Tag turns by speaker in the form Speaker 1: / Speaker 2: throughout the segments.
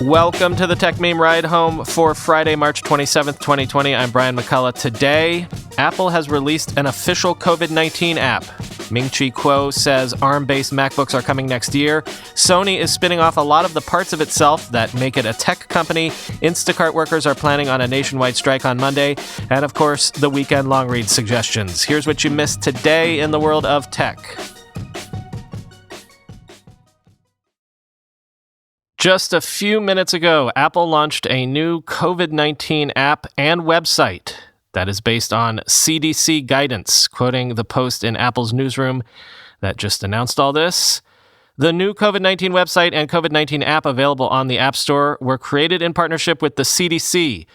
Speaker 1: Welcome to the Tech Meme Ride Home for Friday, March 27th, 2020. I'm Brian McCullough. Today, Apple has released an official COVID-19 app. Ming-Chi Kuo says Arm-based Macbooks are coming next year. Sony is spinning off a lot of the parts of itself that make it a tech company. Instacart workers are planning on a nationwide strike on Monday. And of course, the weekend long read suggestions. Here's what you missed today in the world of tech. Just a few minutes ago, Apple launched a new COVID-19 app and website that is based on CDC guidance, quoting the Post in Apple's newsroom that just announced all this. The new COVID-19 website and COVID-19 app available on the App Store were created in partnership with the CDC,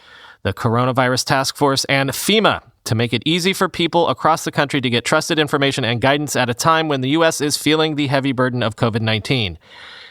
Speaker 1: the Coronavirus Task Force, and FEMA to make it easy for people across the country to get trusted information and guidance at a time when the U.S. is feeling the heavy burden of COVID-19.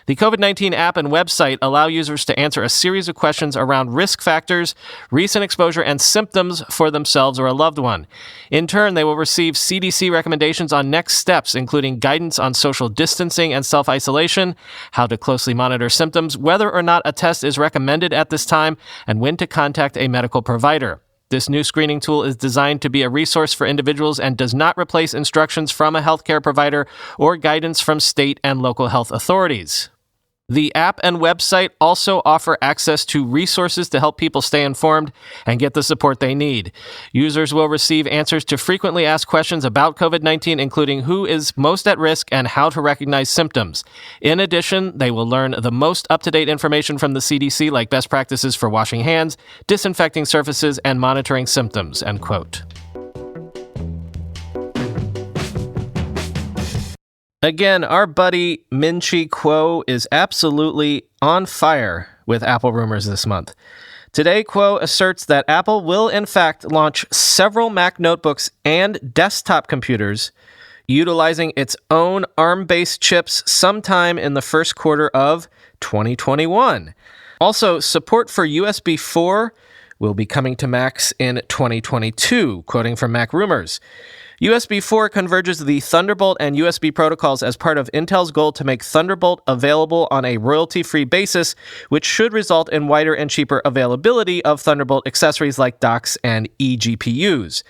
Speaker 1: The COVID-19 app and website allow users to answer a series of questions around risk factors, recent exposure, and symptoms for themselves or a loved one. In turn, they will receive CDC recommendations on next steps, including guidance on social distancing and self-isolation, how to closely monitor symptoms, whether or not a test is recommended at this time, and when to contact a medical provider. This new screening tool is designed to be a resource for individuals and does not replace instructions from a healthcare provider or guidance from state and local health authorities. The app and website also offer access to resources to help people stay informed and get the support they need. Users will receive answers to frequently asked questions about COVID-19, including who is most at risk and how to recognize symptoms. In addition, they will learn the most up-to-date information from the CDC, like best practices for washing hands, disinfecting surfaces, and monitoring symptoms, end quote. Again, our buddy Ming-Chi Kuo is absolutely on fire with Apple rumors this month. Today, Kuo asserts that Apple will in fact launch several Mac notebooks and desktop computers utilizing its own Arm-based chips sometime in the first quarter of 2021. Also, support for USB 4 will be coming to Macs in 2022, quoting from Mac Rumors. USB 4 converges the Thunderbolt and USB protocols as part of Intel's goal to make Thunderbolt available on a royalty-free basis, which should result in wider and cheaper availability of Thunderbolt accessories like docks and eGPUs.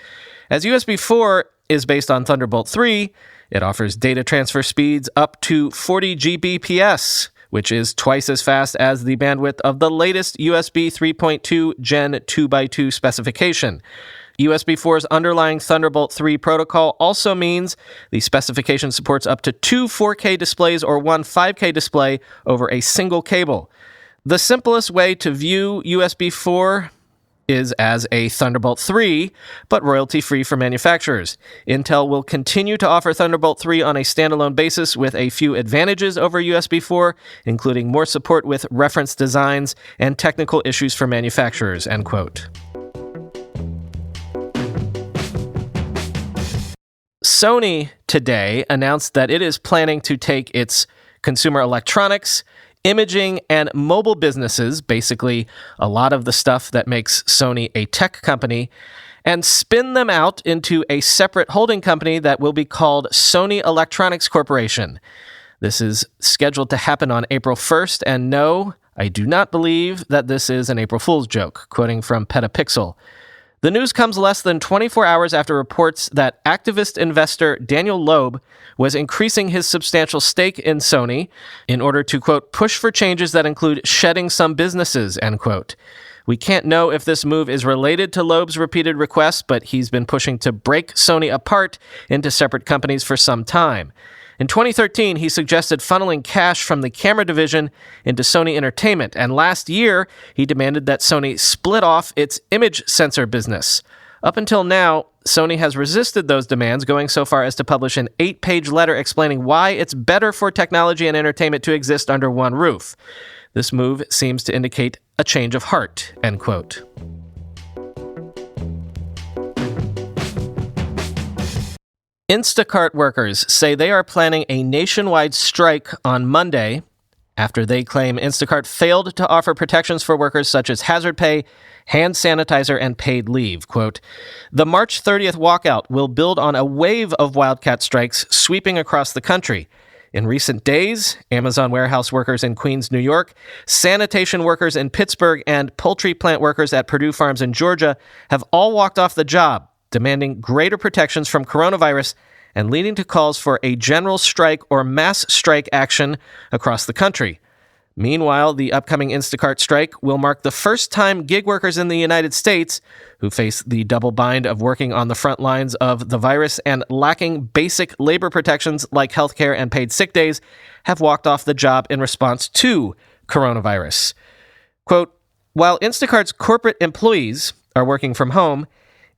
Speaker 1: As USB 4 is based on Thunderbolt 3, it offers data transfer speeds up to 40 Gbps, which is twice as fast as the bandwidth of the latest USB 3.2 Gen 2x2 specification. USB 4's underlying Thunderbolt 3 protocol also means the specification supports up to 2 4K displays or one 5K display over a single cable. The simplest way to view USB 4 is as a Thunderbolt 3, but royalty-free for manufacturers. Intel will continue to offer Thunderbolt 3 on a standalone basis with a few advantages over USB 4, including more support with reference designs and technical issues for manufacturers, end quote. Sony today announced that it is planning to take its consumer electronics, imaging, and mobile businesses, basically a lot of the stuff that makes Sony a tech company, and spin them out into a separate holding company that will be called Sony Electronics Corporation. This is scheduled to happen on April 1st, and no, I do not believe that this is an April Fool's joke, quoting from Petapixel. The news comes less than 24 hours after reports that activist investor Daniel Loeb was increasing his substantial stake in Sony in order to, quote, push for changes that include shedding some businesses, end quote. We can't know if this move is related to Loeb's repeated requests, but he's been pushing to break Sony apart into separate companies for some time. In 2013, he suggested funneling cash from the camera division into Sony Entertainment, and last year, he demanded that Sony split off its image sensor business. Up until now, Sony has resisted those demands, going so far as to publish an 8-page letter explaining why it's better for technology and entertainment to exist under one roof. This move seems to indicate a change of heart, end quote. Instacart workers say they are planning a nationwide strike on Monday after they claim Instacart failed to offer protections for workers such as hazard pay, hand sanitizer, and paid leave. Quote, the March 30th walkout will build on a wave of wildcat strikes sweeping across the country. In recent days, Amazon warehouse workers in Queens, New York, sanitation workers in Pittsburgh, and poultry plant workers at Purdue Farms in Georgia have all walked off the job, demanding greater protections from coronavirus and leading to calls for a general strike or mass strike action across the country. Meanwhile, the upcoming Instacart strike will mark the first time gig workers in the United States, who face the double bind of working on the front lines of the virus and lacking basic labor protections like healthcare and paid sick days, have walked off the job in response to coronavirus. Quote, while Instacart's corporate employees are working from home,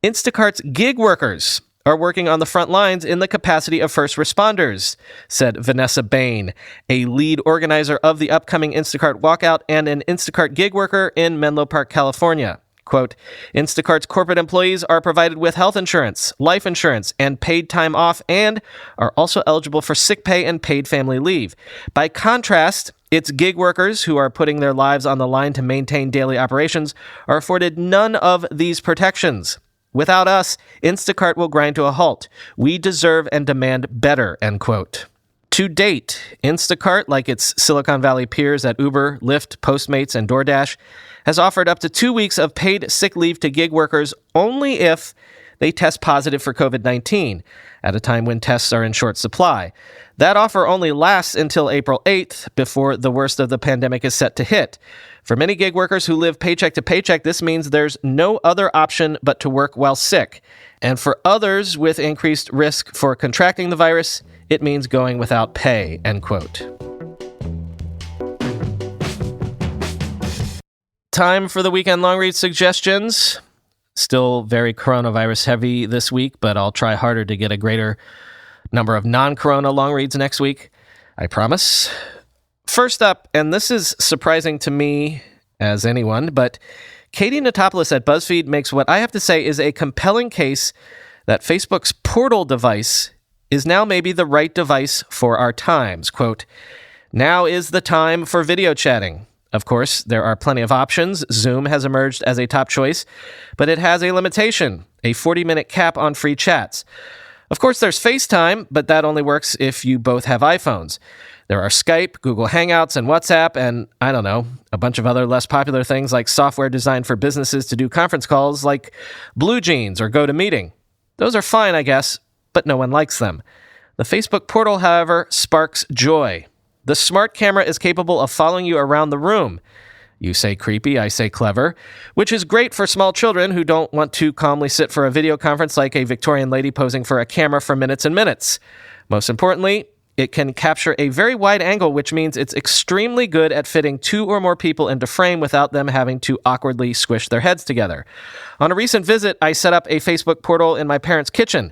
Speaker 1: Instacart's gig workers are working on the front lines in the capacity of first responders, said Vanessa Bain, a lead organizer of the upcoming Instacart walkout and an Instacart gig worker in Menlo Park, California. Quote, Instacart's corporate employees are provided with health insurance, life insurance, and paid time off, and are also eligible for sick pay and paid family leave. By contrast, its gig workers, who are putting their lives on the line to maintain daily operations, are afforded none of these protections. Without us, Instacart will grind to a halt. We deserve and demand better, end quote. To date, Instacart, like its Silicon Valley peers at Uber, Lyft, Postmates, and DoorDash, has offered up to 2 weeks of paid sick leave to gig workers only if they test positive for COVID-19, at a time when tests are in short supply. That offer only lasts until April 8th, before the worst of the pandemic is set to hit. For many gig workers who live paycheck to paycheck, this means there's no other option but to work while sick. And for others with increased risk for contracting the virus, it means going without pay, end quote. Time for the weekend long read suggestions. Still very coronavirus heavy this week, but I'll try harder to get a greater number of non-corona long reads next week. I promise. First up, and this is surprising to me as anyone, but Katie Notopoulos at BuzzFeed makes what I have to say is a compelling case that Facebook's portal device is now maybe the right device for our times. Quote, now is the time for video chatting. Of course, there are plenty of options. Zoom has emerged as a top choice, but it has a limitation, a 40-minute cap on free chats. Of course, there's FaceTime, but that only works if you both have iPhones. There are Skype, Google Hangouts, and WhatsApp, and I don't know, a bunch of other less popular things like software designed for businesses to do conference calls like Blue Jeans or GoToMeeting. Those are fine, I guess, but no one likes them. The Facebook portal, however, sparks joy. The smart camera is capable of following you around the room. You say creepy, I say clever, which is great for small children who don't want to calmly sit for a video conference like a Victorian lady posing for a camera for minutes and minutes. Most importantly, it can capture a very wide angle, which means it's extremely good at fitting 2 or more people into frame without them having to awkwardly squish their heads together. On a recent visit, I set up a Facebook portal in my parents' kitchen.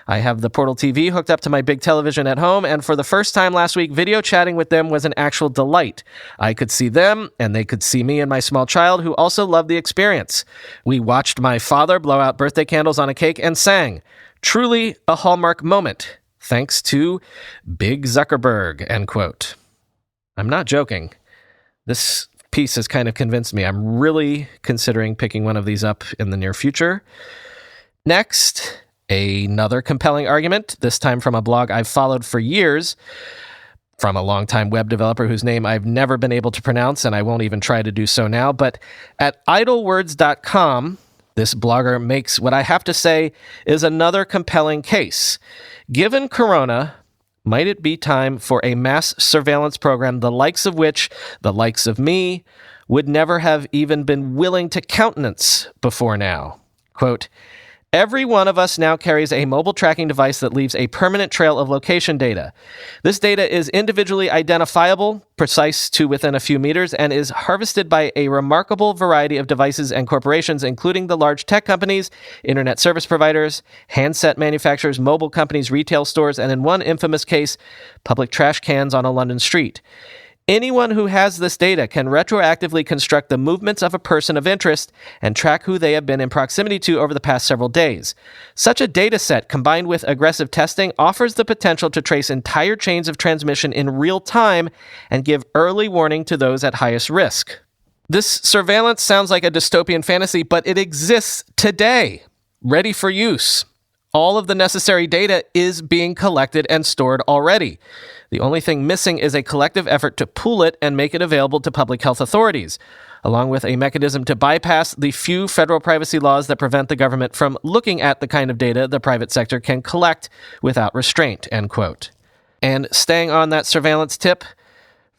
Speaker 1: I have the Portal TV hooked up to my big television at home, and for the first time last week, video chatting with them was an actual delight. I could see them, and they could see me and my small child, who also loved the experience. We watched my father blow out birthday candles on a cake and sang. Truly a hallmark moment. Thanks to Big Zuckerberg, end quote. I'm not joking. This piece has kind of convinced me. I'm really considering picking one of these up in the near future. Next, another compelling argument, this time from a blog I've followed for years, from a longtime web developer whose name I've never been able to pronounce, and I won't even try to do so now. But at idlewords.com, this blogger makes what I have to say is another compelling case. Given Corona, might it be time for a mass surveillance program, the likes of which, the likes of me, would never have even been willing to countenance before now? Quote, every one of us now carries a mobile tracking device that leaves a permanent trail of location data. This data is individually identifiable, precise to within a few meters, and is harvested by a remarkable variety of devices and corporations, including the large tech companies, internet service providers, handset manufacturers, mobile companies, retail stores, and in one infamous case, public trash cans on a London street. Anyone who has this data can retroactively construct the movements of a person of interest and track who they have been in proximity to over the past several days. Such a data set, combined with aggressive testing, offers the potential to trace entire chains of transmission in real time and give early warning to those at highest risk. This surveillance sounds like a dystopian fantasy, but it exists today, ready for use. All of the necessary data is being collected and stored already. The only thing missing is a collective effort to pool it and make it available to public health authorities, along with a mechanism to bypass the few federal privacy laws that prevent the government from looking at the kind of data the private sector can collect without restraint, end quote. And staying on that surveillance tip,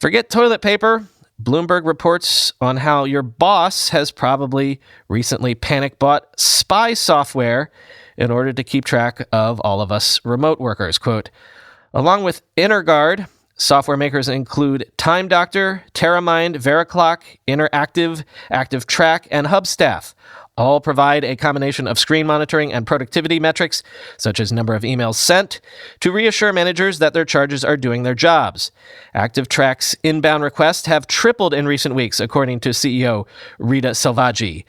Speaker 1: forget toilet paper. Bloomberg reports on how your boss has probably recently panic-bought spy software in order to keep track of all of us remote workers. Quote, along with InnerGuard, software makers include Time Doctor, TerraMind, VeriClock, Interactive, ActiveTrack, and Hubstaff. All provide a combination of screen monitoring and productivity metrics, such as number of emails sent, to reassure managers that their charges are doing their jobs. ActiveTrack's inbound requests have tripled in recent weeks, according to CEO Rita Selvaggi.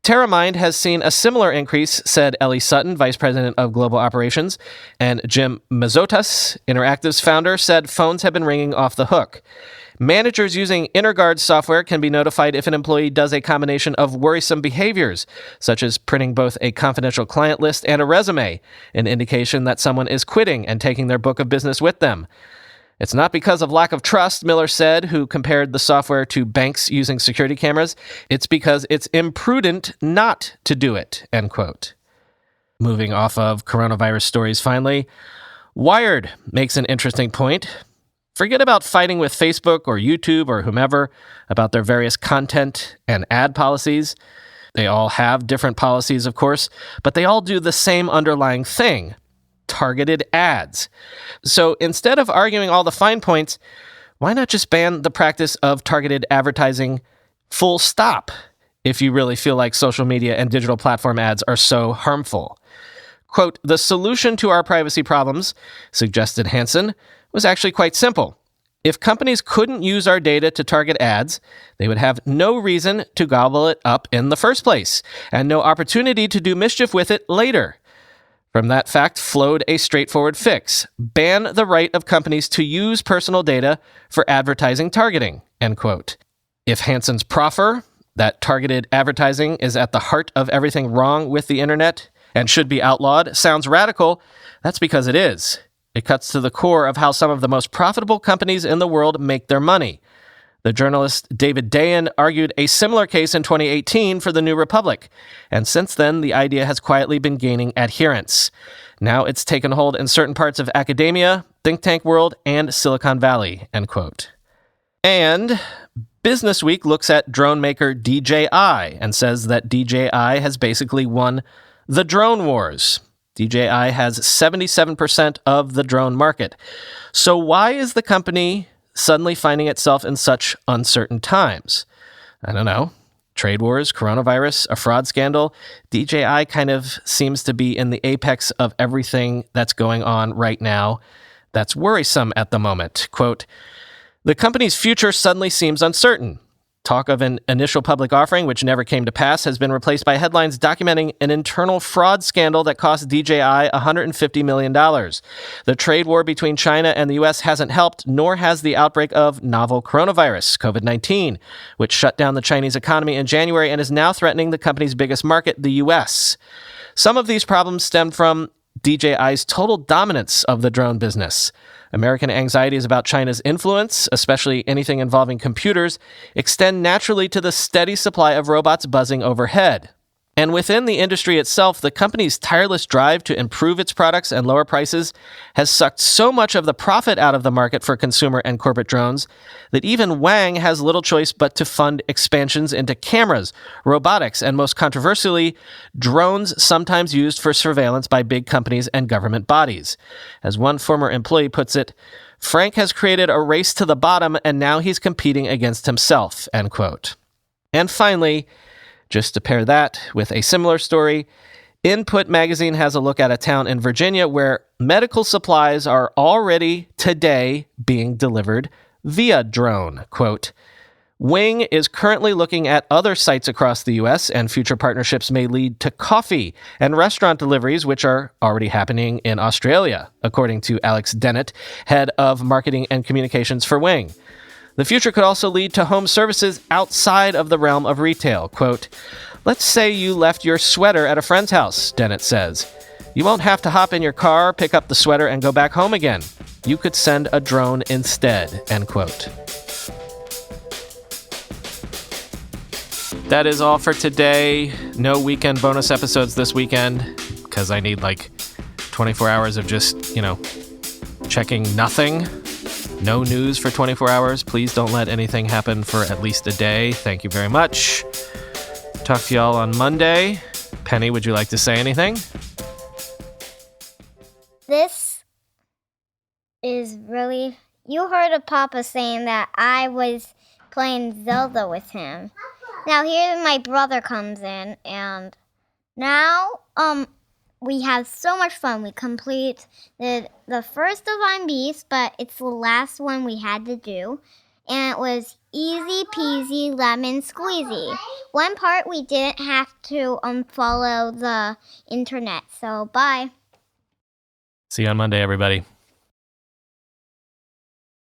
Speaker 1: TerraMind has seen a similar increase, said Ellie Sutton, vice president of global operations, and Jim Mazzotas, Interactive's founder, said phones have been ringing off the hook. Managers using InnerGuard software can be notified if an employee does a combination of worrisome behaviors, such as printing both a confidential client list and a resume, an indication that someone is quitting and taking their book of business with them. It's not because of lack of trust, Miller said, who compared the software to banks using security cameras. It's because it's imprudent not to do it, end quote. Moving off of coronavirus stories finally, Wired makes an interesting point. Forget about fighting with Facebook or YouTube or whomever about their various content and ad policies. They all have different policies, of course, but they all do the same underlying thing: targeted ads. So instead of arguing all the fine points, why not just ban the practice of targeted advertising full stop if you really feel like social media and digital platform ads are so harmful? Quote, the solution to our privacy problems, suggested Hansen, was actually quite simple. If companies couldn't use our data to target ads, they would have no reason to gobble it up in the first place, and no opportunity to do mischief with it later. From that fact flowed a straightforward fix: ban the right of companies to use personal data for advertising targeting, end quote. If Hansen's proffer, that targeted advertising is at the heart of everything wrong with the internet and should be outlawed, sounds radical, that's because it is. It cuts to the core of how some of the most profitable companies in the world make their money. The journalist David Dayen argued a similar case in 2018 for the New Republic, and since then the idea has quietly been gaining adherents. Now it's taken hold in certain parts of academia, think tank world, and Silicon Valley, end quote. And Business Week looks at drone maker DJI and says that DJI has basically won the drone wars. DJI has 77% of the drone market. So why is the company suddenly finding itself in such uncertain times? I don't know. Trade wars, coronavirus, a fraud scandal. DJI kind of seems to be in the apex of everything that's going on right now that's worrisome at the moment. Quote, the company's future suddenly seems uncertain. Talk of an initial public offering, which never came to pass, has been replaced by headlines documenting an internal fraud scandal that cost DJI $150 million. The trade war between China and the U.S. hasn't helped, nor has the outbreak of novel coronavirus, Covid-19, which shut down the Chinese economy in January and is now threatening the company's biggest market, the U.S. Some of these problems stem from DJI's total dominance of the drone business. American anxieties about China's influence, especially anything involving computers, extend naturally to the steady supply of robots buzzing overhead. And within the industry itself, the company's tireless drive to improve its products and lower prices has sucked so much of the profit out of the market for consumer and corporate drones that even Wang has little choice but to fund expansions into cameras, robotics, and most controversially, drones sometimes used for surveillance by big companies and government bodies. As one former employee puts it, Frank has created a race to the bottom and now he's competing against himself, end quote. And finally, just to pair that with a similar story, Input magazine has a look at a town in Virginia where medical supplies are already today being delivered via drone. Quote, Wing is currently looking at other sites across the U.S., and future partnerships may lead to coffee and restaurant deliveries, which are already happening in Australia, according to Alex Dennett, head of marketing and communications for Wing. The future could also lead to home services outside of the realm of retail. Quote, let's say you left your sweater at a friend's house, Dennett says. You won't have to hop in your car, pick up the sweater, and go back home again. you could send a drone instead, end quote. That is all for today. No weekend bonus episodes this weekend because I need 24 hours of just, checking nothing. No news for 24 hours. Please don't let anything happen for at least a day. Thank you very much. Talk to y'all on Monday. Penny, would you like to say anything?
Speaker 2: This is really... You heard of Papa saying that I was playing Zelda with him. Now here my brother comes in, and now we have so much fun. We completed the first of Arm-based, but it's the last one we had to do. And it was easy peasy lemon squeezy. One part we didn't have to follow the internet. So bye.
Speaker 1: See you on Monday, everybody.